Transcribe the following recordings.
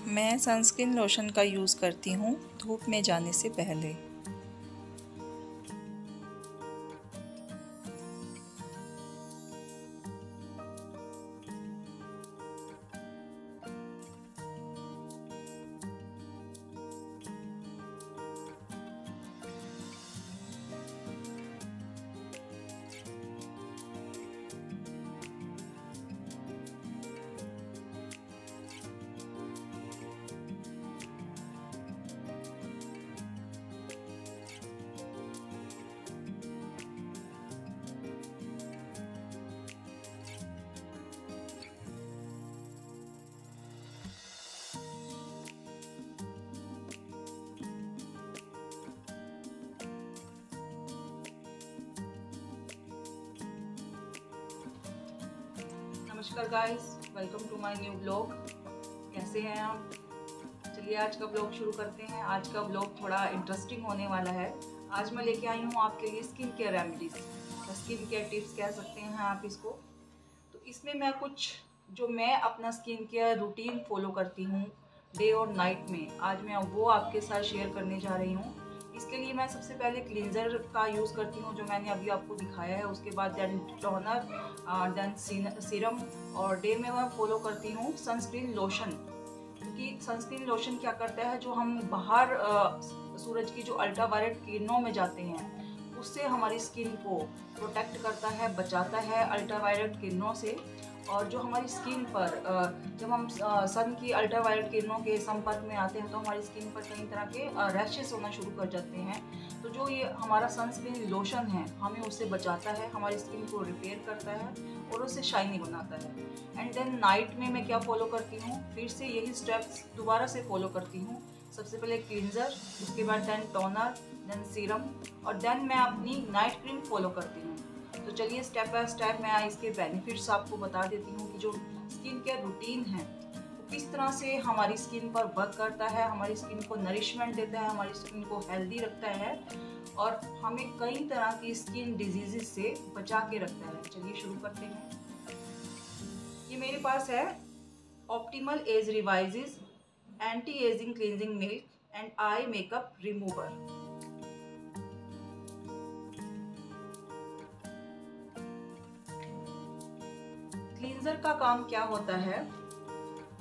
मैं sunscreen lotion का use करती हूँ धूप में जाने से पहले। नमस्कार guys, welcome to my new blog. कैसे हैं आप? चलिए आज का ब्लॉग शुरू करते हैं। आज का ब्लॉग थोड़ा इंटरेस्टिंग होने वाला है। आज मैं लेके आई हूँ आपके लिए skin care remedies, skin care tips कह सकते हैं आप इसको। तो इसमें मैं कुछ जो मैं अपना स्किन केयर रूटीन फॉलो करती हूँ डे और नाइट में, आज मैं वो आपके साथ शेयर करने जा रही हूँ। इसके लिए मैं सबसे पहले क्लींजर का यूज़ करती हूँ जो मैंने अभी आपको दिखाया है। उसके बाद देन टोनर, देन सीरम, और डे में मैं फॉलो करती हूँ सनस्क्रीन लोशन। क्योंकि सनस्क्रीन लोशन क्या करता है, जो हम बाहर सूरज की जो अल्ट्रावायलेट किरणों में जाते हैं उससे हमारी स्किन को प्रोटेक्ट करता है, बचाता है अल्ट्रावायलेट किरणों से। और जो हमारी स्किन पर जब हम सन की अल्ट्रावायलेट किरणों के संपर्क में आते हैं तो हमारी स्किन पर कई तरह के रैशेस होना शुरू कर जाते हैं। तो जो ये हमारा सनस्क्रीन लोशन है हमें उससे बचाता है, हमारी स्किन को रिपेयर करता है और उसे शाइनी बनाता है। एंड देन नाइट में मैं क्या फॉलो करती हूँ, फिर से यही स्टेप्स दोबारा से फॉलो करती हूँ। सबसे पहले क्लींजर, उसके बाद देन टोनर, देन सीरम, और देन मैं अपनी नाइट क्रीम फॉलो करती हूँ। तो चलिए स्टेप बाय स्टेप मैं इसके बेनिफिट्स आपको बता देती हूँ कि जो स्किन केयर रूटीन है वो किस तरह से हमारी स्किन पर वर्क करता है, हमारी स्किन को नरिशमेंट देता है, हमारी स्किन को हेल्दी रखता है और हमें कई तरह की स्किन डिजीजेस से बचा के रखता है। चलिए शुरू करते हैं। ये मेरे पास है optimal age revises anti ageing cleansing milk and eye makeup remover. Cleanser का काम क्या होता है,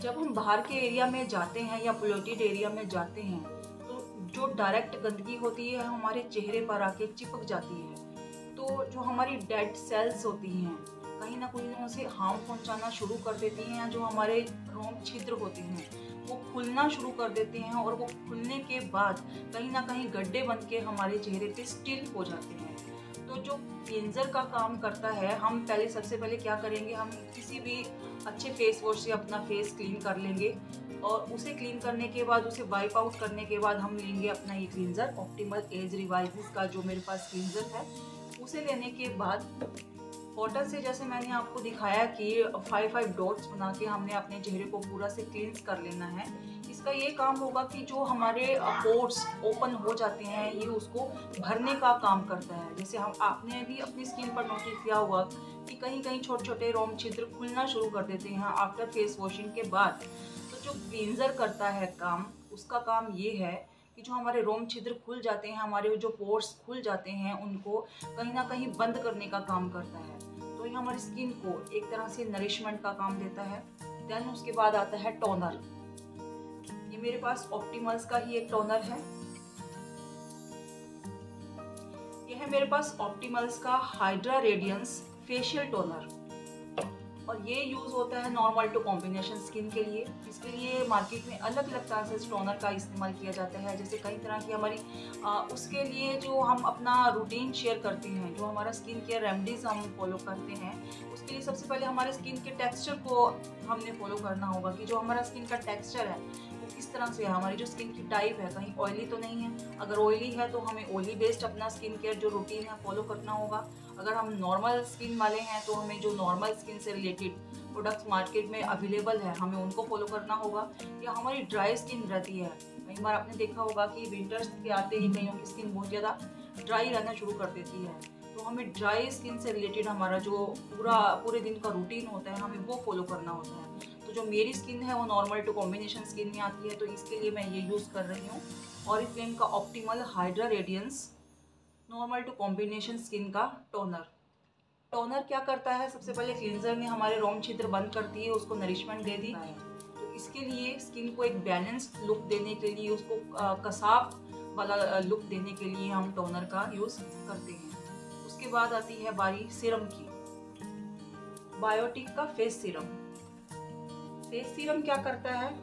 जब हम बाहर के एरिया में जाते हैं या पोल्यूटेड एरिया में जाते हैं तो जो डायरेक्ट गंदगी होती है हमारे चेहरे पर आके चिपक जाती है। तो जो हमारी डेड सेल्स होती हैं कहीं ना कहीं उसे हार्म पहुंचाना शुरू कर देती हैं। जो हमारे रोम छिद्र होते हैं वो खुलना शुरू कर देते हैं और वो खुलने के बाद कहीं ना कहीं गड्ढे बन के हमारे चेहरे पे स्टिल हो जाते हैं। तो जो क्लींजर का काम करता है, हम पहले सबसे पहले क्या करेंगे, हम किसी भी अच्छे फेस वॉश से अपना फेस क्लीन कर लेंगे और उसे क्लीन करने के बाद, उसे वाइप आउट करने के बाद हम लेंगे अपना ये क्लींजर ऑप्टिमल एज रिवाइजेज का जो मेरे पास क्लींजर है। उसे लेने के बाद कॉटन से, जैसे मैंने आपको दिखाया कि 5 डॉट्स बना के हमने अपने चेहरे को पूरा से क्लींस कर लेना है। इसका ये काम होगा कि जो हमारे पोर्स ओपन हो जाते हैं ये उसको भरने का काम करता है। जैसे हम आपने भी अपनी स्किन पर नोटिस किया होगा कि कहीं कहीं छोटे छोटे रोम छिद्र खुलना शुरू कर देते हैं आफ्टर फेस वॉशिंग के बाद। तो जो क्लींजर करता है काम, उसका काम ये है कि जो हमारे रोम छिद्र खुल जाते हैं, हमारे जो पोर्स खुल जाते हैं, उनको कहीं ना कहीं बंद करने का काम करता है। तो ये हमारी स्किन को एक तरह से नरिशमेंट का काम देता है। देन उसके बाद आता है टोनर। ये मेरे पास ऑप्टिमल्स का ही एक टोनर है। ये है मेरे पास ऑप्टिमल्स का हाइड्रा रेडियंस फेशियल टोनर और ये यूज होता है नॉर्मल टू कॉम्बिनेशन स्किन के लिए। इसके लिए मार्केट में अलग अलग तरह से टोनर का इस्तेमाल किया जाता है। जैसे कई तरह की हमारी उसके लिए जो हम अपना रूटीन शेयर करते हैं, जो हमारा स्किन केयर रेमेडीज हम फॉलो करते हैं, उसके लिए सबसे पहले हमारे स्किन के टेक्सचर को हमने फॉलो करना होगा कि जो हमारा स्किन का टेक्सचर है वो किस तरह से है, हमारी जो स्किन की टाइप है कहीं ऑयली तो नहीं है। अगर ऑयली है तो हमें ऑयली बेस्ड अपना स्किन केयर जो रूटीन है फॉलो करना होगा। अगर हम नॉर्मल स्किन वाले हैं तो हमें जो नॉर्मल स्किन से रिलेटेड प्रोडक्ट्स मार्केट में अवेलेबल है हमें उनको फॉलो करना होगा। या हमारी ड्राई स्किन रहती है, कई बार आपने देखा होगा कि विंटर्स के आते ही कईयों की स्किन बहुत ज़्यादा ड्राई रहना शुरू कर देती है। तो हमें ड्राई स्किन से रिलेटेड हमारा जो पूरे दिन का रूटीन होता है हमें वो फॉलो करना होता है। तो जो मेरी स्किन है वो नॉर्मल टू कॉम्बिनेशन स्किन में आती है, तो इसके लिए मैं ये यूज़ कर रही हूँ ऑरिफ्लेम का optimal hydra radiance normal to combination skin का टोनर। टोनर क्या करता है, सबसे पहले क्लींजर ने हमारे रोम छिद्र बंद करती है, उसको नरिशमेंट दे दी। तो इसके लिए स्किन को एक बैलेंस्ड लुक देने के लिए, उसको कसाब वाला लुक देने के लिए हम टोनर का यूज़ करते हैं। उसके बाद आती है बारी सीरम की। बायोटिक का फेस सीरम। फेस सीरम क्या करता है,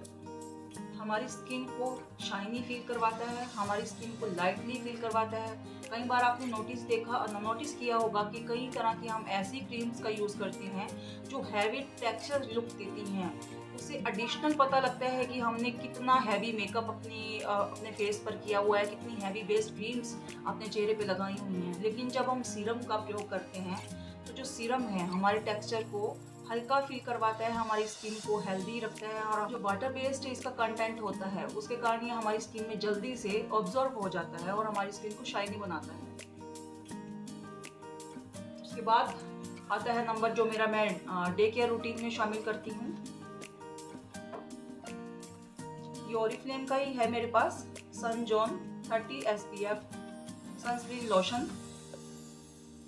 हमारी स्किन को शाइनी फील करवाता है, हमारी स्किन को लाइटली फील करवाता है। कई बार आपने नोटिस किया होगा कि कई तरह की हम ऐसी क्रीम्स का यूज़ करते हैं जो हैवी टेक्सचर लुक देती हैं। उससे एडिशनल पता लगता है कि हमने कितना हैवी मेकअप अपने फेस पर किया हुआ है, कितनी हैवी बेस्ड क्रीम्स अपने चेहरे पे लगाई हुई हैं। लेकिन जब हम सीरम का प्रयोग करते हैं तो जो सीरम है हमारे टेक्सचर को हल्का फील करवाता है, हमारी स्किन को हेल्दी रखता है, और जो वाटर बेस्ड इसका कंटेंट होता है उसके कारण ये हमारी स्किन में जल्दी से ऑब्जर्व हो जाता है और हमारी स्किन को शाइनी बनाता है। उसके बाद आता है नंबर जो मेरा मैं डे केयर रूटीन में शामिल करती हूँ। ये ऑरिफ्लेम का ही है मेरे पास, सनजॉन 30 SPF सनस्क्रीन लोशन।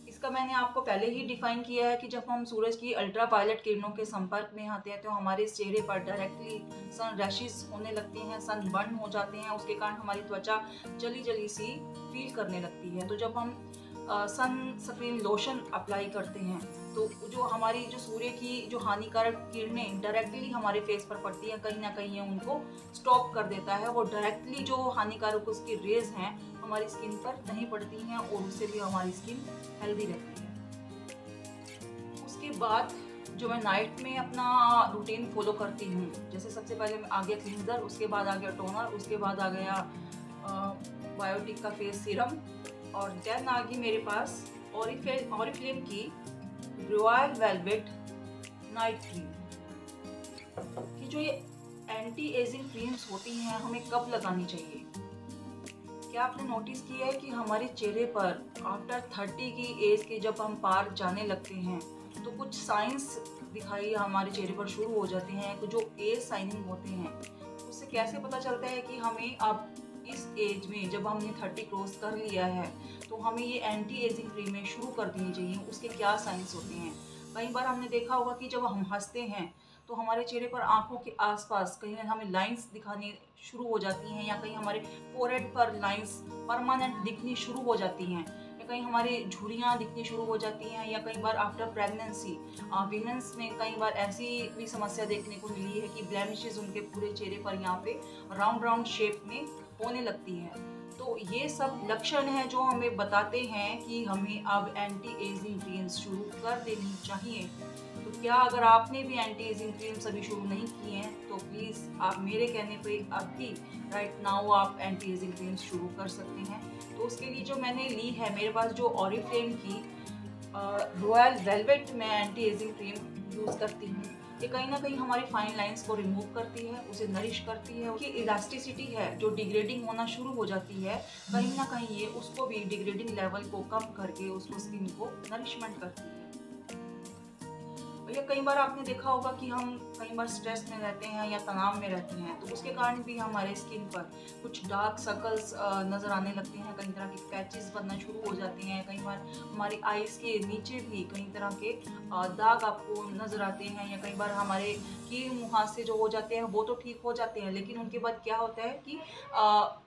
इसका मैंने आपको पहले ही डिफाइन किया है कि जब हम सूरज की अल्ट्रावायलेट किरणों के संपर्क में आते हैं तो हमारे चेहरे पर डायरेक्टली सन रैशेस होने लगते हैं, सन बर्न हो जाते हैं, उसके कारण हमारी त्वचा जली जली सी फील करने लगती है। तो जब हम सनस्क्रीन लोशन अप्लाई करते हैं तो जो हमारी जो सूर्य की जो हानिकारक किरणें डायरेक्टली हमारे फेस पर पड़ती हैं, कहीं ना कहीं उनको स्टॉप कर देता है। वो डायरेक्टली जो हानिकारक उसकी रेज हैं हमारी स्किन पर नहीं पड़ती हैं और उससे भी हमारी स्किन हेल्दी रहती है। उसके बाद जो मैं नाइट में अपना रूटीन फॉलो करती हूँ, जैसे सबसे पहले आ गया क्लींजर, उसके बाद आ गया टोनर, उसके बाद आ गया बायोटिक का फेस सीरम, और देन आ गई मेरे पास ऑरिफ्लेम की रॉयल वेलवेट नाइट क्रीम। कि जो ये एंटी एजिंग क्रीम्स होती हैं हमें कब लगानी चाहिए? क्या आपने नोटिस किया है कि हमारे चेहरे पर आफ्टर 30 की एज के जब हम पार जाने लगते हैं तो कुछ साइंस दिखाई हमारे चेहरे पर शुरू हो जाते हैं, जो एज साइनिंग होते हैं। उससे कैसे पता चलता है कि हमें अब इस एज में जब हमने 30 क्रॉस कर लिया है तो हमें ये एंटी एजिंग क्रीमें शुरू कर देनी चाहिए? उसके क्या साइंस होते हैं? कई बार हमने देखा होगा कि जब हम हंसते हैं तो हमारे चेहरे पर आंखों के आसपास कहीं हमें लाइंस दिखानी शुरू हो जाती हैं, या कहीं हमारे फोरहेड पर लाइंस परमानेंट दिखनी शुरू हो जाती हैं, या कहीं हमारी झुर्रियाँ दिखनी शुरू हो जाती हैं, या कई बार आफ्टर प्रेगनेंसी वीमेंस में कई बार ऐसी भी समस्या देखने को मिली है कि ब्लेमिशेस उनके पूरे चेहरे पर यहाँ पे राउंड राउंड शेप में होने लगती हैं। तो ये सब लक्षण हैं जो हमें बताते हैं कि हमें अब एंटी एजिंग क्रीम्स शुरू कर देनी चाहिए। तो क्या अगर आपने भी एंटी एजिंग क्रीम्स अभी शुरू नहीं की हैं तो प्लीज़ आप मेरे कहने पे अभी राइट नाउ आप एंटी एजिंग क्रीम्स शुरू कर सकते हैं। तो उसके लिए जो मैंने ली है मेरे पास जो ऑरिफ्लेम की रॉयल वेलवेट में एंटी एजिंग क्रीम यूज़ करती हूँ। ये कहीं ना कहीं हमारी फाइन लाइंस को रिमूव करती है, उसे नरिश करती है। उसकी इलास्टिसिटी है जो डिग्रेडिंग होना शुरू हो जाती है, कहीं ना कहीं ये उसको भी डिग्रेडिंग लेवल को कम करके उसको स्किन को नरिशमेंट करती है। या कई बार आपने देखा होगा कि हम कई बार स्ट्रेस में रहते हैं या तनाव में रहते हैं तो उसके कारण भी हमारे स्किन पर कुछ डार्क सर्कल्स नज़र आने लगते हैं, कई तरह के पैचेस बनना शुरू हो जाते हैं। कई बार हमारी आईज के नीचे भी कई तरह के दाग आपको नज़र आते हैं, या कई बार हमारे कील मुहासे जो हो जाते हैं वो तो ठीक हो जाते हैं, लेकिन उनके बाद क्या होता है कि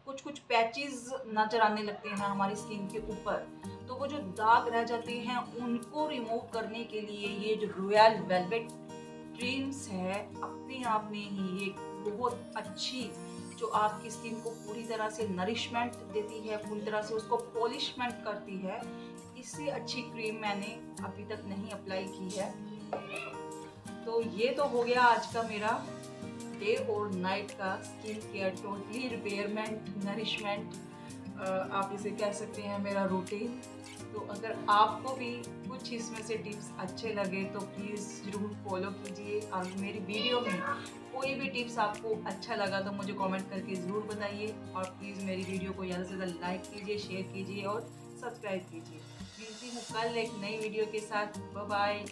कुछ कुछ पैचेस नज़र आने लगते हैं हमारी स्किन के ऊपर। तो वो जो दाग रह जाते हैं उनको रिमूव करने के लिए ये जो रॉयल वेलवेट क्रीम्स है अपने आप में ही एक बहुत अच्छी जो आपकी स्किन को पूरी तरह से नरिशमेंट देती है, पूरी तरह से उसको पॉलिशमेंट करती है। इससे अच्छी क्रीम मैंने अभी तक नहीं अप्लाई की है। तो ये तो हो गया आज का मेरा डे और नाइट का skin care totally repayment nourishment, आप इसे कह सकते हैं मेरा रूटीन। तो अगर आपको भी कुछ इसमें से टिप्स अच्छे लगे तो प्लीज़ ज़रूर फॉलो कीजिए। और मेरी वीडियो में कोई भी टिप्स आपको अच्छा लगा तो मुझे कमेंट करके ज़रूर बताइए, और प्लीज़ मेरी वीडियो को ज़्यादा से ज़्यादा लाइक कीजिए, शेयर कीजिए और सब्सक्राइब कीजिए। मिलती हूँ कल एक नई वीडियो के साथ। Bye bye.